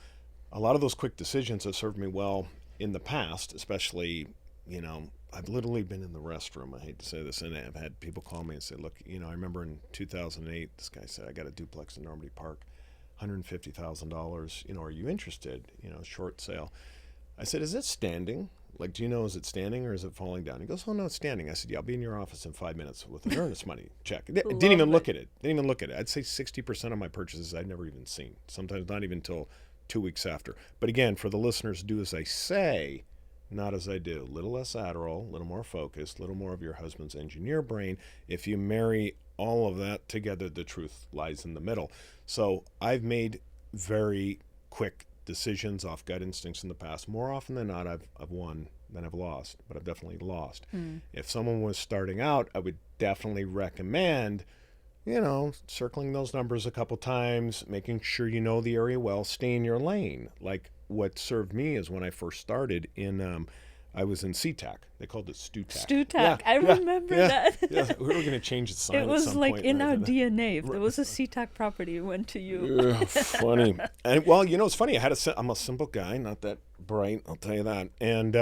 a lot of those quick decisions have served me well in the past, especially, I've literally been in the restroom. I hate to say this, and I've had people call me and say, look, I remember in 2008, this guy said, I got a duplex in Normandy Park, $150,000, are you interested? Short sale. I said, is it standing? Like, do you know, is it standing or is it falling down? He goes, oh, no, it's standing. I said, yeah, I'll be in your office in 5 minutes with an earnest money check. Didn't even look at it. I'd say 60% of my purchases I'd never even seen. Sometimes not even until 2 weeks after. But again, for the listeners, do as I say, not as I do. A little less Adderall, a little more focus, a little more of your husband's engineer brain. If you marry all of that together, the truth lies in the middle. So I've made very quick decisions off gut instincts in the past. More often than not, I've won than I've lost, but I've definitely lost. If someone was starting out, I would definitely recommend, circling those numbers a couple times, making sure you know the area well, stay in your lane. Like what served me is when I first started I was in SeaTac. They called it StuTac. StuTac. I remember that. Yeah, we were going to change the sign. It was at some like point, in right? our DNA. If there was a SeaTac property, it went to you. Funny. And well, it's funny. I'm a simple guy, not that bright. I'll tell you that. And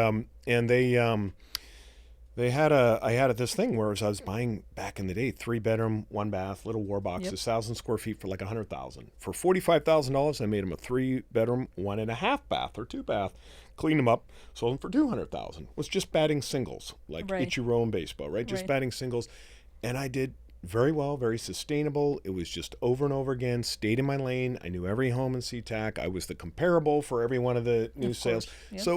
I had this thing where I was buying back in the day 3-bedroom, 1-bath, little war boxes, 1,000 square feet for like $100,000. For $45,000, I made them a 3-bedroom, 1.5-bath or 2-bath. Cleaned them up, sold them for $200,000. Was just batting singles, like Ichiro in baseball, right? Just batting singles, and I did very well, very sustainable. It was just over and over again. Stayed in my lane. I knew every home in SeaTac. I was the comparable for every one of the new sales. Yep. So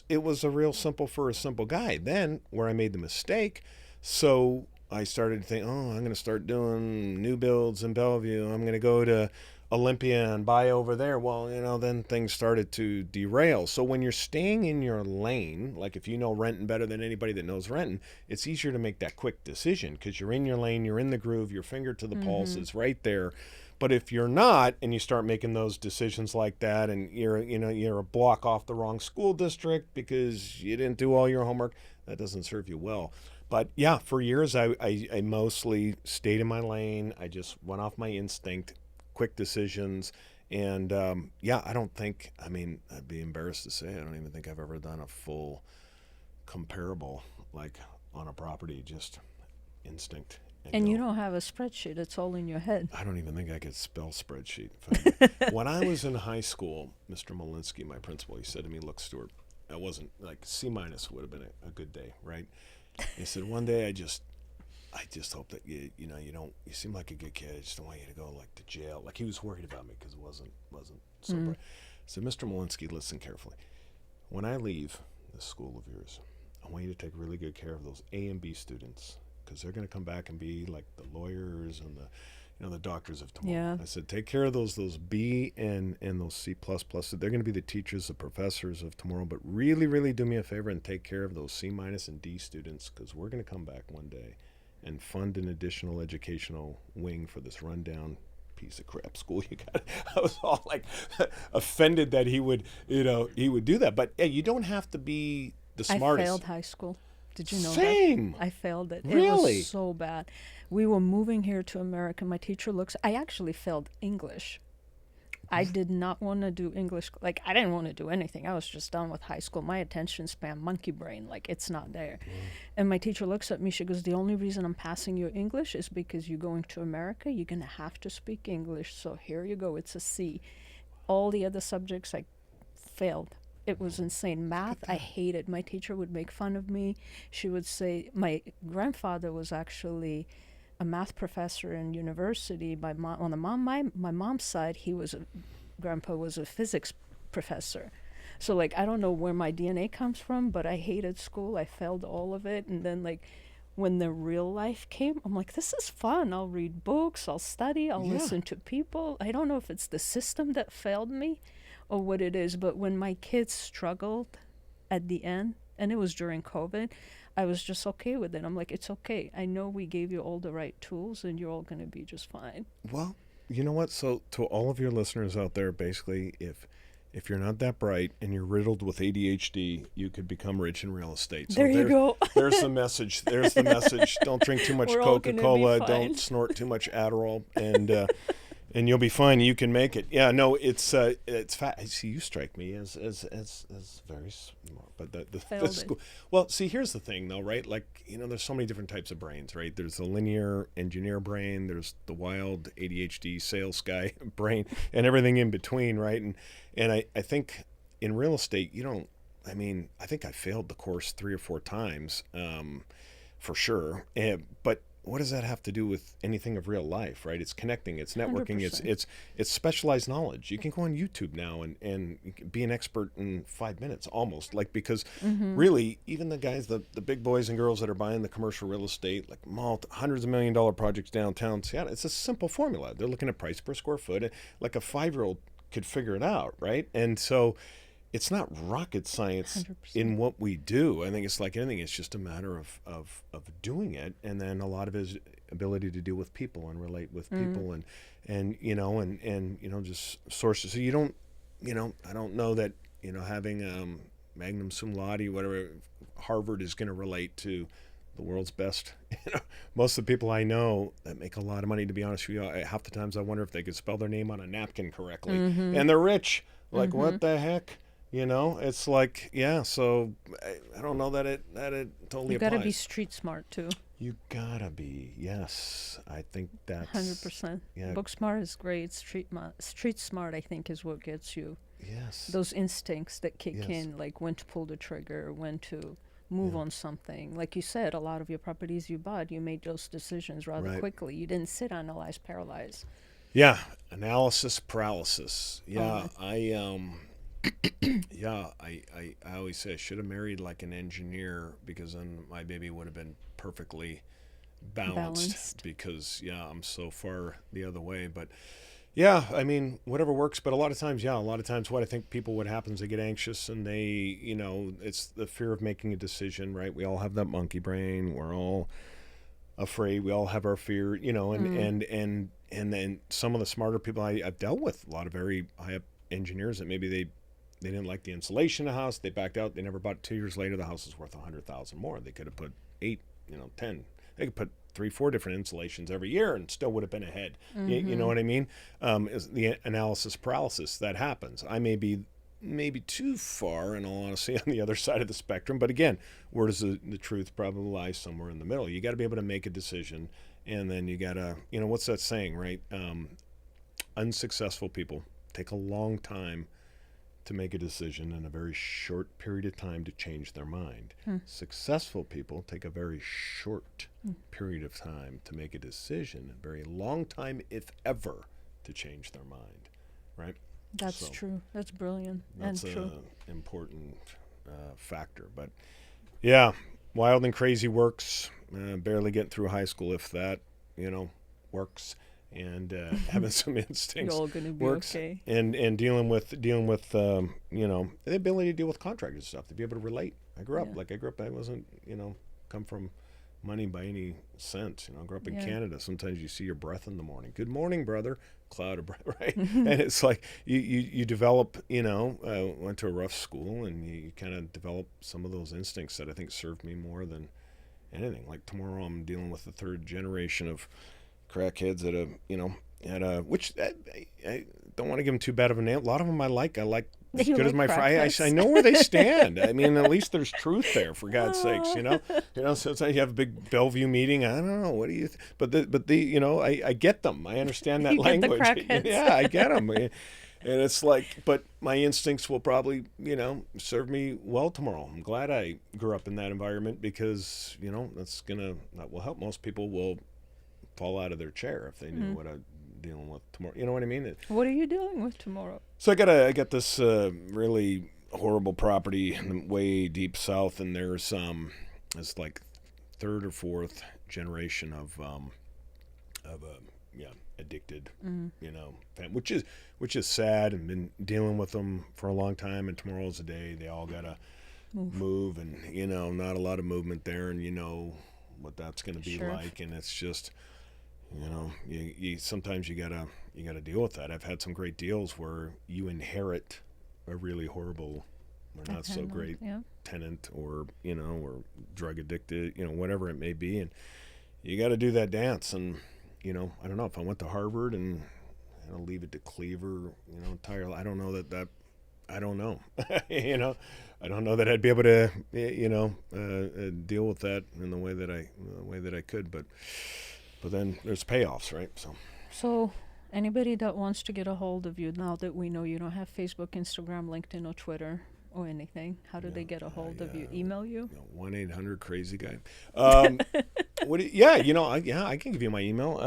it was a real simple for a simple guy. Then where I made the mistake, so I started to think, I'm going to start doing new builds in Bellevue. I'm going to go to Olympia and buy over there. Well, then things started to derail. So when you're staying in your lane, like if you know Renton better than anybody that knows Renton, it's easier to make that quick decision because you're in your lane, you're in the groove, your finger to the pulse is right there. But if you're not, and you start making those decisions like that, and you're a block off the wrong school district because you didn't do all your homework, that doesn't serve you well. But yeah, for years I mostly stayed in my lane. I just went off my instinct, quick decisions, and I don't think. I mean, I'd be embarrassed to say I don't even think I've ever done a full comparable like on a property, just instinct. And you don't have a spreadsheet. It's all in your head. I don't even think I could spell spreadsheet. When I was in high school, Mr. Molinsky, my principal, he said to me, "Look, Stuart, I wasn't like C- would have been a good day, right?" He said, "One day I just hope that you don't. You seem like a good kid. I just don't want you to go like to jail." Like he was worried about me because it wasn't so bright. So, Mr. Molinsky, listen carefully. When I leave this school of yours, I want you to take really good care of those A and B students because they're going to come back and be like the lawyers and the doctors of tomorrow. Yeah. I said, take care of those B and those C++. They're going to be the teachers, the professors of tomorrow. But really, really do me a favor and take care of those C- and D students because we're going to come back one day and fund an additional educational wing for this rundown piece of crap school you got. I was all like offended that he would do that. But yeah, you don't have to be the smartest. I failed high school. Did you know Same. that? I failed it. Really? It was so bad. We were moving here to America. My teacher I actually failed English. I did not want to do English. Like, I didn't want to do anything. I was just done with high school. My attention span, monkey brain, like, it's not there. And my teacher looks at me. She goes, the only reason I'm passing your English is because you're going to America. You're going to have to speak English. So here you go. It's a C. All the other subjects, I failed. It was insane. Math, I hated. My teacher would make fun of me. She would say, my grandfather was actually a math professor in university. My mom's side, grandpa was a physics professor. So like, I don't know where my DNA comes from, but I hated school. I failed all of it. And then like, when the real life came, I'm like, this is fun. I'll read books, I'll study, I'll listen to people. I don't know if it's the system that failed me or what it is, but when my kids struggled at the end, and it was during COVID, I was just okay with it. I'm like, it's okay. I know we gave you all the right tools and you're all going to be just fine. Well, you know what? So to all of your listeners out there, basically, if you're not that bright and you're riddled with ADHD, you could become rich in real estate. So there you go. There's the message. There's the message. Don't drink too much We're all gonna be Coca-Cola. fine. Don't snort too much Adderall, and you'll be fine. You can make it. Yeah, no, it's see, you strike me as very smart, but the school. Well, see, here's the thing, though, right? Like, there's so many different types of brains, right? There's the linear engineer brain. There's the wild ADHD sales guy brain, and everything in between, right? And I think in real estate, I think I failed the course 3 or 4 times, for sure. But what does that have to do with anything of real life, right? It's connecting, it's networking, 100%. it's specialized knowledge. You can go on YouTube now and be an expert in 5 minutes almost, like, because really, even the guys, the big boys and girls that are buying the commercial real estate, like hundreds of $1 million projects downtown Seattle, it's a simple formula. They're looking at price per square foot, and like a 5-year-old could figure it out, right? And so it's not rocket science 100%. in what we do. I think it's like anything. It's just a matter of doing it, and then a lot of his ability to deal with people and relate with people, and just sources. So you don't, I don't know that having Magnum Cum Laude, whatever, Harvard is going to relate to the world's best. Most of the people I know that make a lot of money, to be honest with you, half the times I wonder if they could spell their name on a napkin correctly, and they're rich. Like, what the heck? It's like, yeah, so I don't know that it totally applies. You got to be street smart too. You gotta be, yes. I think that's 100%. Yeah. Book smart is great. Street smart, I think, is what gets you Yes. those instincts that kick Yes. in, like when to pull the trigger, when to move on something. Like you said, a lot of your properties you bought, you made those decisions rather Right. quickly. You didn't sit, analyze, paralyze. Yeah, analysis paralysis. Yeah, I always say I should have married like an engineer, because then my baby would have been perfectly balanced. Balanced. Because I'm so far the other way. But Yeah, I mean, whatever works. But a lot of times, what I think what happens, they get anxious and they, it's the fear of making a decision, right? We all have that monkey brain. We're all afraid. We all have our fear, and then some of the smarter people I've dealt with, a lot of very high up engineers that maybe they didn't like the insulation of the house. They backed out. They never bought it. 2 years later, the house is worth 100,000 more. They could have put 8, 10. They could put 3, 4 different insulations every year and still would have been ahead. You know what I mean? Is the analysis paralysis that happens. I may be maybe too far, in all honesty, on the other side of the spectrum. But again, where does the truth probably lie? Somewhere in the middle. You got to be able to make a decision, and then you got to, what's that saying, right? Unsuccessful people take a long time to make a decision and a very short period of time to change their mind. Successful people take a very short period of time to make a decision, a very long time, if ever, to change their mind, right? That's true. That's brilliant. That's and true. an important factor. But yeah, wild and crazy works. Barely getting through high school, if that, works. And having some instincts You're all gonna be works. okay. And dealing with the ability to deal with contractors and stuff, to be able to relate. I grew up. I wasn't come from money by any sense. I grew up in Canada. Sometimes you see your breath in the morning. Good morning, brother. Cloud of breath, right? And it's like you develop, went to a rough school, and you kind of develop some of those instincts that I think served me more than anything. Like tomorrow, I'm dealing with the third generation of crackheads which I don't want to give them too bad of a name. A lot of them I like as good as my friend. I know where they stand. I mean, at least there's truth there, for God's sakes, sometimes you have a big Bellevue meeting. I don't know. What do you but I get them. I understand that You get the language. crackheads. Yeah, I get them. And it's like, but my instincts will probably, serve me well tomorrow. I'm glad I grew up in that environment because, that will help. Most people will fall out of their chair if they knew what I'm dealing with tomorrow. You know what I mean? What are you dealing with tomorrow? So I got this really horrible property in the way deep south, and there's it's like third or fourth generation of addicted, which is sad, and been dealing with them for a long time. And tomorrow's the day they all gotta move, and not a lot of movement there, and what that's gonna be like, and it's just. You sometimes you gotta deal with that. I've had some great deals where you inherit a really horrible or not so great tenant, or or drug addicted, whatever it may be, and you got to do that dance. And I don't know if I went to Harvard and leave it to Cleaver, entirely. I don't know that. I don't know. I don't know that I'd be able to deal with that in the way that I could, but then there's payoffs, right? So anybody that wants to get a hold of you, now that we know you don't have Facebook, Instagram, LinkedIn, or Twitter or anything, how do they get a hold of you? Email you? 1-800-CRAZY-GUY. I can give you my email.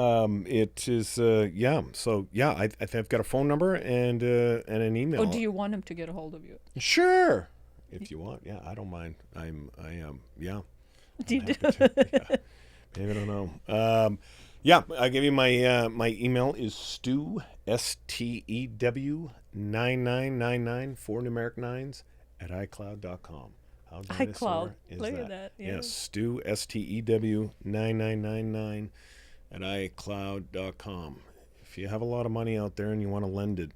It is, So, I've got a phone number and an email. Or do you want them to get a hold of you? Sure. If you want. Yeah, I don't mind. Do you do? Maybe I don't know. I'll give you my email is Stew, STEW 9999, 4 numeric 9s at iCloud.com. How iCloud. Look at that. Yeah. Yes, Stew, STEW 9999 at iCloud.com. If you have a lot of money out there and you want to lend it,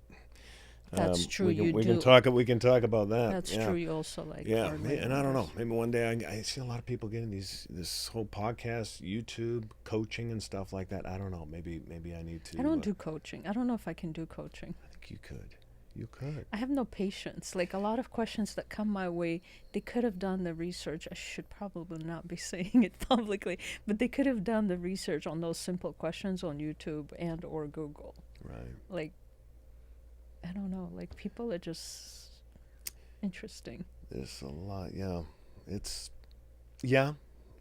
that's true. We can talk about that. That's true. You also like. Yeah, and I don't know. Maybe one day I see a lot of people getting this whole podcast, YouTube, coaching, and stuff like that. I don't know. Maybe I need to. I don't do coaching. I don't know if I can do coaching. I think you could. You could. I have no patience. Like a lot of questions that come my way, they could have done the research. I should probably not be saying it publicly, but they could have done the research on those simple questions on YouTube and or Google. Right. Like. I don't know, like people are just interesting. There's a lot, yeah. It's,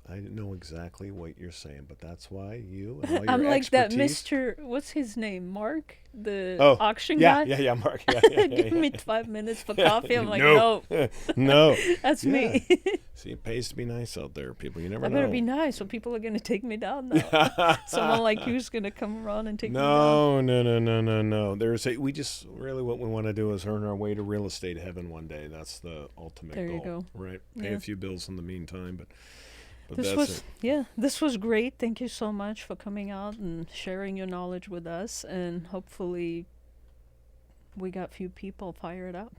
I know exactly what you're saying, but that's why you and all your I'm like that expertise. Mr. What's his name? Mark, the Oh, auction yeah, guy. yeah, Mark. Yeah, yeah, Give yeah, me yeah. 5 minutes for coffee. I'm like, No, no, no. that's Yeah. me. See, it pays to be nice out there, people. You never I know. better be nice, or people are gonna take me down now. Someone like you's gonna come around and take me down. No, no, no, no, no, no. We just really what we want to do is earn our way to real estate heaven one day. That's the ultimate There goal, you go. right? Pay Yeah. a few bills in the meantime, but This that's was it. this was great. Thank you so much for coming out and sharing your knowledge with us, and hopefully we got few people fired up.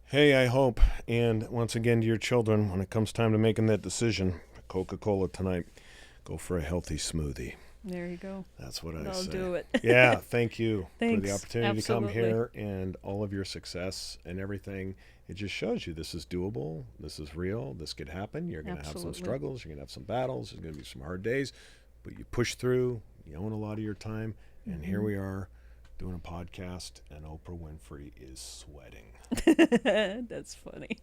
Hey, I hope. And once again, to your children, when it comes time to making that decision, Coca-Cola tonight, go for a healthy smoothie. There you go. That's what I I'll say. do it. Yeah, thank you for the Thanks. opportunity to come Absolutely. here and all of your success and everything. It just shows you this is doable, this is real, this could happen. You're going to have some Absolutely. struggles, you're going to have some battles, there's going to be some hard days, but you push through, you own a lot of your time, and here Mhm. we are doing a podcast, and Oprah Winfrey is sweating. That's funny.